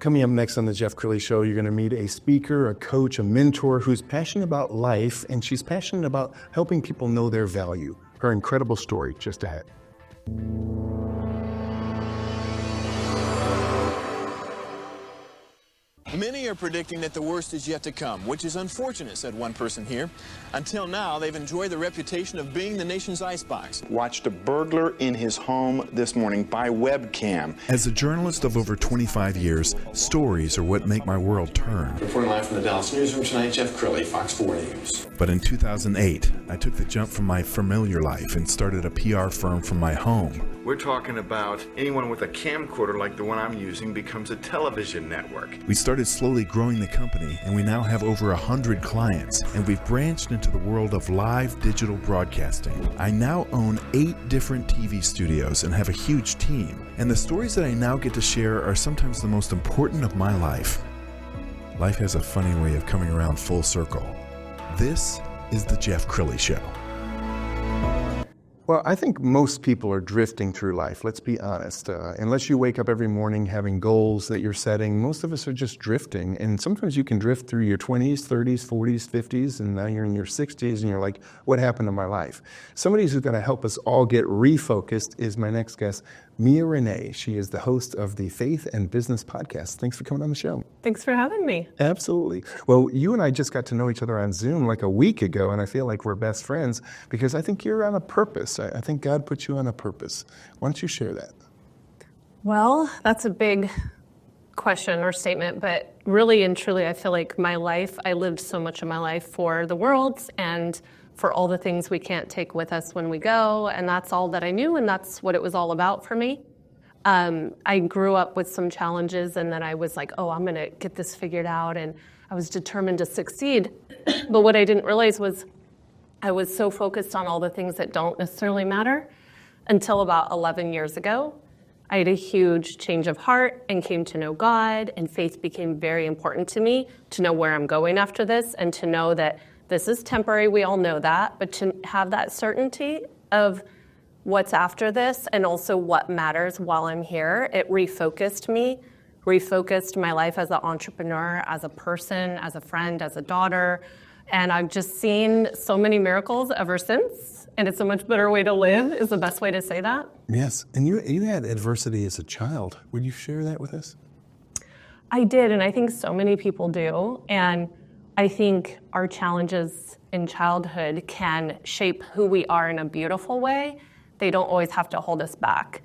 Coming up next on the Jeff Crilley Show, you're going to meet a speaker, a coach, a mentor who's passionate about life, and she's passionate about helping people know their value. Her incredible story just ahead. Many are predicting that the worst is yet to come, which is unfortunate, said one person here. Until now, they've enjoyed the reputation of being the nation's icebox. Watched a burglar in his home this morning by webcam. As a journalist of over 25 years, stories are what make my world turn. Reporting live from the Dallas newsroom tonight, Jeff Crilley, Fox 4 News. But in 2008, I took the jump from my familiar life and started a PR firm from my home. We're talking about anyone with a camcorder like the one I'm using becomes a television network. We started slowly growing the company, and we now have over 100 clients, and we've branched into the world of live digital broadcasting. I now own 8 different TV studios and have a huge team, and the stories that I now get to share are sometimes the most important of my life. Life has a funny way of coming around full circle. This is the Jeff Crilley Show. Well, I think most people are drifting through life, let's be honest. Unless you wake up every morning having goals that you're setting, most of us are just drifting. And sometimes you can drift through your 20s, 30s, 40s, 50s, and now you're in your 60s and you're like, what happened to my life? Somebody who's going to help us all get refocused is my next guest, Rene. She is the host of the Faith and Business Podcast. Thanks for coming on the show. Thanks for having me. Absolutely. Well, you and I just got to know each other on Zoom like a week ago, and I feel like we're best friends because I think you're on a purpose. I think God put you on a purpose. Why don't you share that? Well, that's a big question or statement, but really and truly, I feel like my life, I lived so much of my life for the world and for all the things we can't take with us when we go, and that's all that I knew, and that's what it was all about for me. I grew up with some challenges, and then I was like, oh, I'm going to get this figured out, and I was determined to succeed. But what I didn't realize was I was so focused on all the things that don't necessarily matter until about 11 years ago. I had a huge change of heart and came to know God, and faith became very important to me, to know where I'm going after this and to know that this is temporary, we all know that, but to have that certainty of what's after this and also what matters while I'm here, it refocused me, refocused my life as an entrepreneur, as a person, as a friend, as a daughter, and I've just seen so many miracles ever since, and it's a much better way to live, is the best way to say that. Yes, and you had adversity as a child. Would you share that with us? I did, and I think so many people do, and I think our challenges in childhood can shape who we are in a beautiful way. They don't always have to hold us back.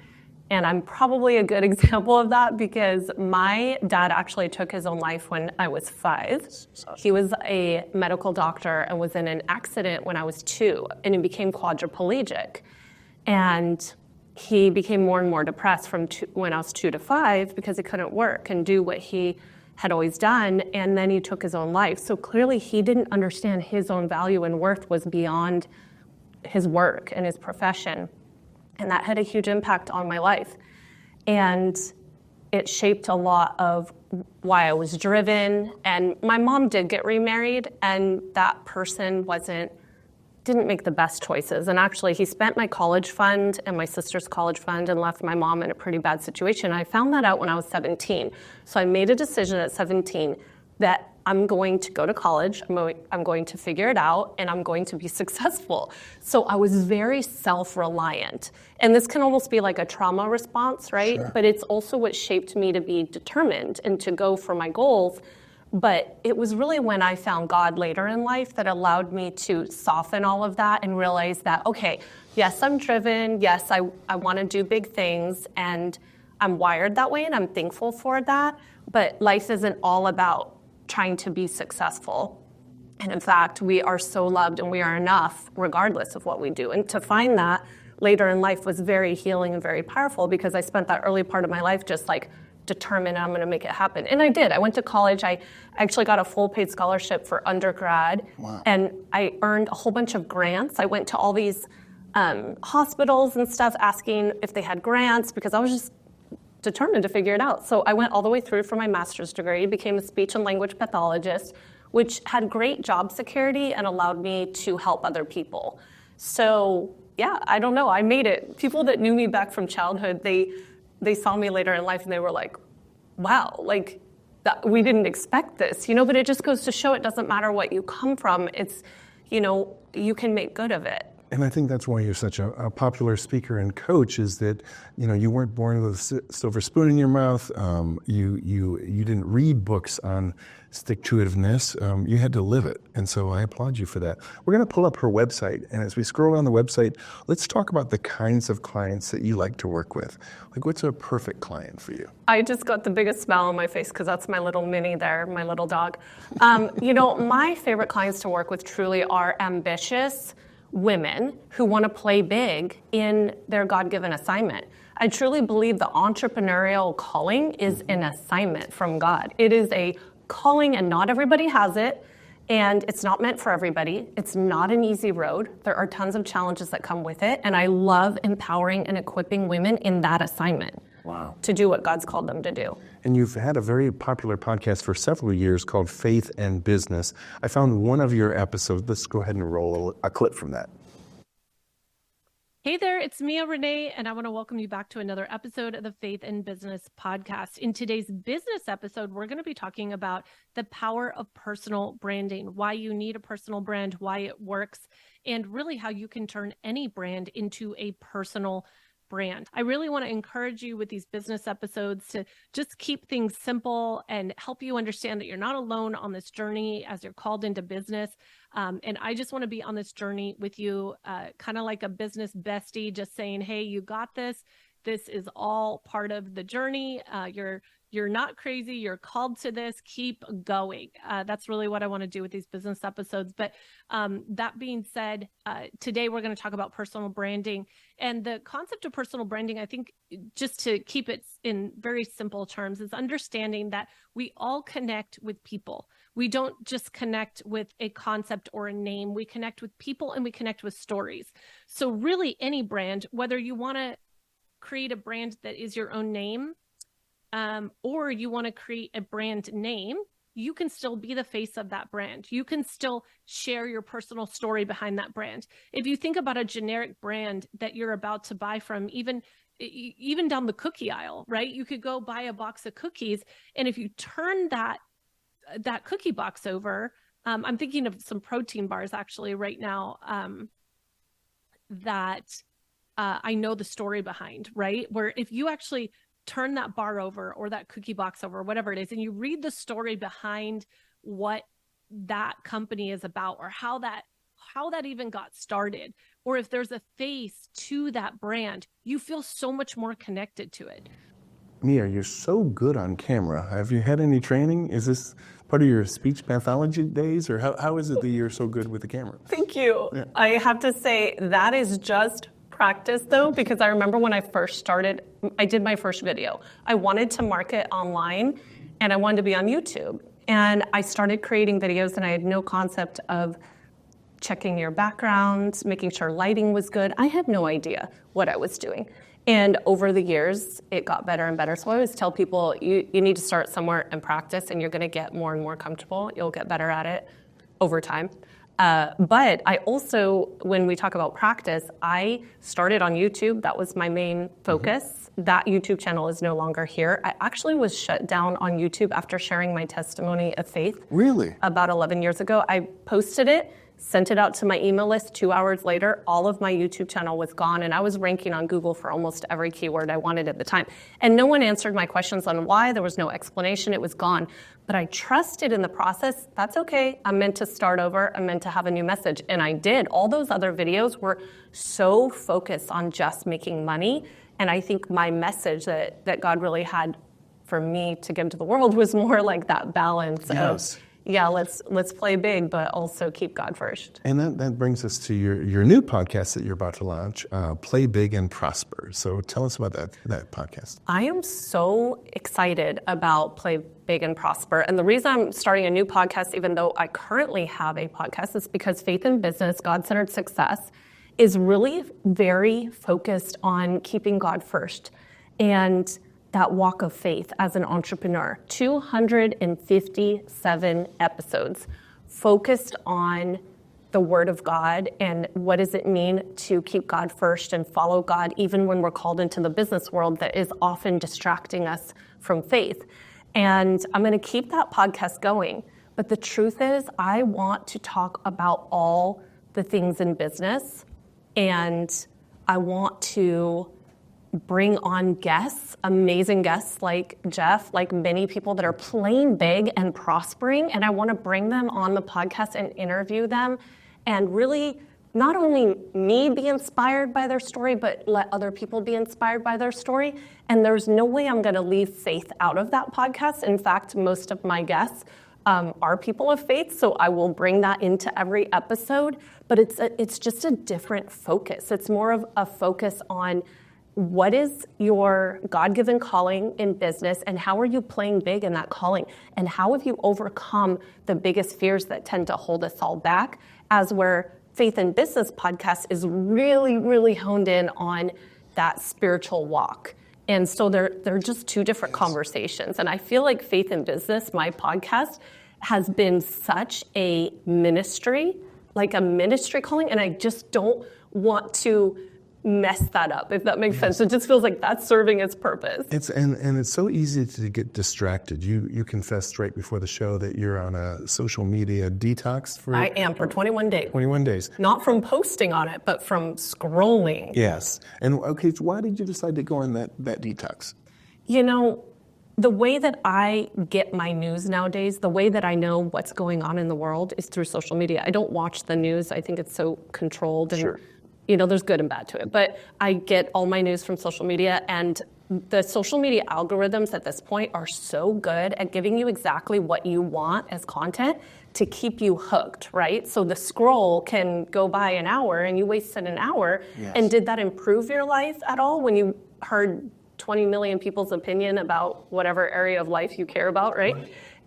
And I'm probably a good example of that because my dad actually took his own life when I was 5. He was a medical doctor and was in an accident when I was 2, and he became quadriplegic. And he became more and more depressed from when I was 2 to 5 because he couldn't work and do what he had always done, and then he took his own life. So clearly he didn't understand his own value and worth was beyond his work and his profession. And that had a huge impact on my life. And it shaped a lot of why I was driven. And my mom did get remarried, and that person didn't make the best choices. And actually, he spent my college fund and my sister's college fund and left my mom in a pretty bad situation. I found that out when I was 17. So I made a decision at 17 that I'm going to go to college, I'm going to figure it out, and I'm going to be successful. So I was very self-reliant. And this can almost be like a trauma response, right? Sure. But it's also what shaped me to be determined and to go for my goals. But it was really when I found God later in life that allowed me to soften all of that and realize that, okay, yes, I'm driven. Yes, I want to do big things, and I'm wired that way, and I'm thankful for that. But life isn't all about trying to be successful. And in fact, we are so loved and we are enough regardless of what we do. And to find that later in life was very healing and very powerful because I spent that early part of my life just like determined I'm going to make it happen. And I did. I went to college. I actually got a full paid scholarship for undergrad. Wow. And I earned a whole bunch of grants. I went to all these hospitals and stuff asking if they had grants because I was just determined to figure it out. So I went all the way through for my master's degree, became a speech and language pathologist, which had great job security and allowed me to help other people. So yeah, I don't know, I made it. People that knew me back from childhood, they saw me later in life and they were like, wow, like we didn't expect this, but it just goes to show it doesn't matter what you come from. It's, you can make good of it. And I think that's why you're such a popular speaker and coach, is that, you weren't born with a silver spoon in your mouth. You didn't read books on stick-to-itiveness. You had to live it. And so I applaud you for that. We're going to pull up her website. And as we scroll down the website, let's talk about the kinds of clients that you like to work with. Like, what's a perfect client for you? I just got the biggest smile on my face because that's my little Minnie there, my little dog. My favorite clients to work with truly are ambitious women who want to play big in their God-given assignment. I truly believe the entrepreneurial calling is an assignment from God. It is a calling, and not everybody has it, and it's not meant for everybody. It's not an easy road. There are tons of challenges that come with it, and I love empowering and equipping women in that assignment. Wow. To do what God's called them to do. And you've had a very popular podcast for several years called Faith and Business. I found one of your episodes. Let's go ahead and roll a clip from that. Hey there, it's me, Rene, and I want to welcome you back to another episode of the Faith and Business podcast. In today's business episode, we're going to be talking about the power of personal branding, why you need a personal brand, why it works, and really how you can turn any brand into a personal brand. I really want to encourage you with these business episodes to just keep things simple and help you understand that you're not alone on this journey as you're called into business. And I just want to be on this journey with you, kind of like a business bestie, just saying, hey, you got this. This is all part of the journey. You're not crazy. You're called to this. Keep going. That's really what I want to do with these business episodes. But that being said, today we're going to talk about personal branding. And the concept of personal branding, I think, just to keep it in very simple terms, is understanding that we all connect with people. We don't just connect with a concept or a name. We connect with people and we connect with stories. So really any brand, whether you want to create a brand that is your own name, or you want to create a brand name, you can still be the face of that brand. You can still share your personal story behind that brand. If you think about a generic brand that you're about to buy from, even down the cookie aisle, right? You could go buy a box of cookies, and if you turn that cookie box over, I'm thinking of some protein bars actually right now that I know the story behind, right? Where if you actually turn that bar over or that cookie box over, whatever it is, and you read the story behind what that company is about, or how that even got started, or if there's a face to that brand, you feel so much more connected to it. Mia, you're so good on camera. Have you had any training? Is this part of your speech pathology days, or how is it that you're so good with the camera? Thank you. Yeah. I have to say that is just practice though, because I remember when I first started, I did my first video. I wanted to market online and I wanted to be on YouTube. And I started creating videos and I had no concept of checking your background, making sure lighting was good. I had no idea what I was doing. And over the years, it got better and better. So I always tell people, you need to start somewhere and practice, and you're gonna get more and more comfortable. You'll get better at it over time. But I also, when we talk about practice, I started on YouTube. That was my main focus. Mm-hmm. That YouTube channel is no longer here. I actually was shut down on YouTube after sharing my testimony of faith. Really? About 11 years ago. I posted it, sent it out to my email list. 2 hours later, all of my YouTube channel was gone, and I was ranking on Google for almost every keyword I wanted at the time. And no one answered my questions on why. There was no explanation. It was gone. But I trusted in the process. That's okay. I'm meant to start over. I'm meant to have a new message. And I did. All those other videos were so focused on just making money. And I think my message that God really had for me to give to the world was more like that balance of, yeah, let's play big, but also keep God first. And that brings us to your new podcast that you're about to launch, Play Big and Prosper. So tell us about that podcast. I am so excited about Play Big and Prosper. And the reason I'm starting a new podcast, even though I currently have a podcast, is because Faith in Business, God-Centered Success, is really very focused on keeping God first and that walk of faith as an entrepreneur. 257 episodes focused on the Word of God and what does it mean to keep God first and follow God even when we're called into the business world that is often distracting us from faith. And I'm going to keep that podcast going. But the truth is, I want to talk about all the things in business, and I want to bring on guests, amazing guests like Jeff, like many people that are playing big and prospering, and I want to bring them on the podcast and interview them and really not only me be inspired by their story, but let other people be inspired by their story. And there's no way I'm going to leave faith out of that podcast. In fact, most of my guests are people of faith, so I will bring that into every episode, but it's just a different focus. It's more of a focus on what is your God-given calling in business, and how are you playing big in that calling, and how have you overcome the biggest fears that tend to hold us all back, as where Faith in Business podcast is really, really honed in on that spiritual walk. And so they're just two different conversations. And I feel like Faith in Business, my podcast, has been such a ministry, like a ministry calling, and I just don't want to mess that up, if that makes sense. It just feels like that's serving its purpose. And it's so easy to get distracted. You confessed right before the show that you're on a social media detox for... I am, for 21 days. 21 days. Not from posting on it, but from scrolling. Yes. And okay, so why did you decide to go on that detox? You know, the way that I get my news nowadays, the way that I know what's going on in the world is through social media. I don't watch the news. I think it's so controlled, and Sure. You know, there's good and bad to it. But I get all my news from social media, and the social media algorithms at this point are so good at giving you exactly what you want as content to keep you hooked, right? So the scroll can go by an hour and you wasted an hour. Yes. And did that improve your life at all when you heard 20 million people's opinion about whatever area of life you care about, right?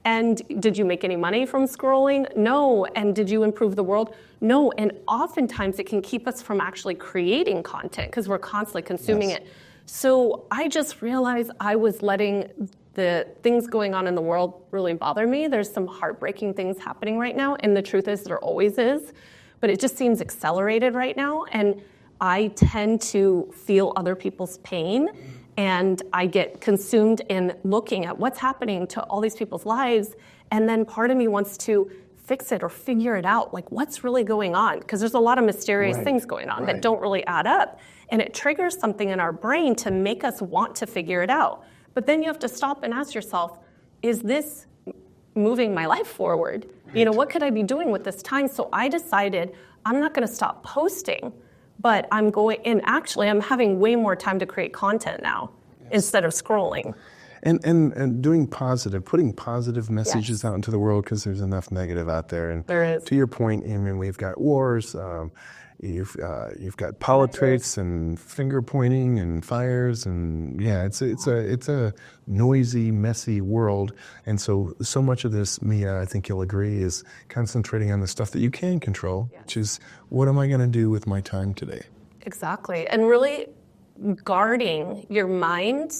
And did you make any money from scrolling? No. And did you improve the world? No. And oftentimes it can keep us from actually creating content because we're constantly consuming it. So I just realized I was letting the things going on in the world really bother me. There's some heartbreaking things happening right now. And the truth is, there always is. But it just seems accelerated right now. And I tend to feel other people's pain. And I get consumed in looking at what's happening to all these people's lives. And then part of me wants to fix it or figure it out, like what's really going on? Because there's a lot of mysterious things going on that don't really add up. And it triggers something in our brain to make us want to figure it out. But then you have to stop and ask yourself, is this moving my life forward? You know, what could I be doing with this time? So I decided I'm not going to stop posting, but I'm going, and actually I'm having way more time to create content now instead of scrolling. And doing positive, putting positive messages out into the world, because there's enough negative out there. And There is. to your point, I mean, we've got wars, you've got politics and finger pointing and fires, and yeah, it's a noisy, messy world. And so much of this, Mia, I think you'll agree, is concentrating on the stuff that you can control, which is, what am I going to do with my time today? Exactly. And really guarding your mind,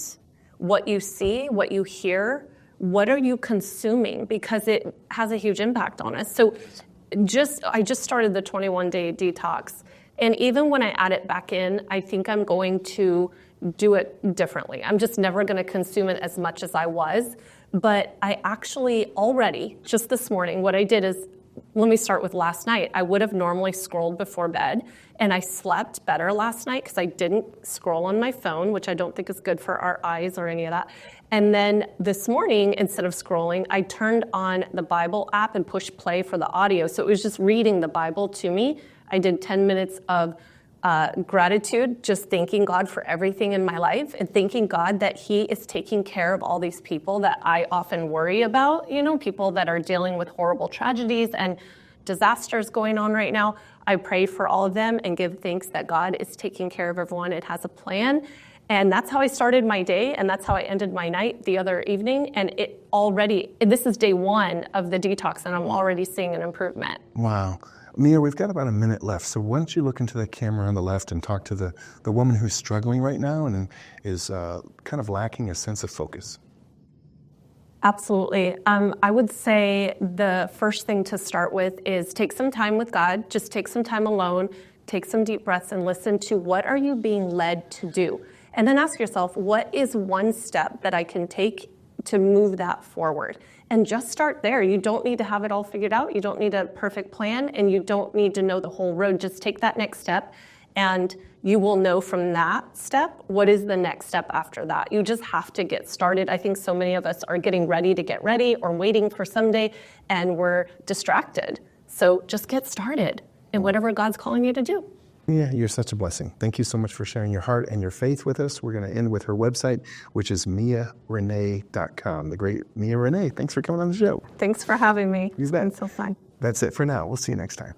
what you see, what you hear, what are you consuming? Because it has a huge impact on us. So I just started the 21-day detox. And even when I add it back in, I think I'm going to do it differently. I'm just never going to consume it as much as I was. But I actually already, just this morning, what I did is, let me start with last night. I would have normally scrolled before bed, and I slept better last night because I didn't scroll on my phone, which I don't think is good for our eyes or any of that. And then this morning, instead of scrolling, I turned on the Bible app and pushed play for the audio. So it was just reading the Bible to me. I did 10 minutes of gratitude, just thanking God for everything in my life and thanking God that He is taking care of all these people that I often worry about, you know, people that are dealing with horrible tragedies and disasters going on right now. I pray for all of them and give thanks that God is taking care of everyone. It has a plan. And that's how I started my day, and that's how I ended my night the other evening. And this is day one of the detox, and I'm already seeing an improvement. Wow. Mia, we've got about a minute left, so why don't you look into the camera on the left and talk to the woman who's struggling right now and is kind of lacking a sense of focus. Absolutely. I would say the first thing to start with is take some time with God. Just take some time alone, take some deep breaths, and listen to what are you being led to do. And then ask yourself, what is one step that I can take to move that forward. And just start there. You don't need to have it all figured out. You don't need a perfect plan, and you don't need to know the whole road. Just take that next step, and you will know from that step what is the next step after that. You just have to get started. I think so many of us are getting ready to get ready or waiting for someday, and we're distracted. So just get started in whatever God's calling you to do. Yeah, you're such a blessing. Thank you so much for sharing your heart and your faith with us. We're going to end with her website, which is miarene.com. The great Mia Rene. Thanks for coming on the show. Thanks for having me. You bet. It's so fun. That's it for now. We'll see you next time.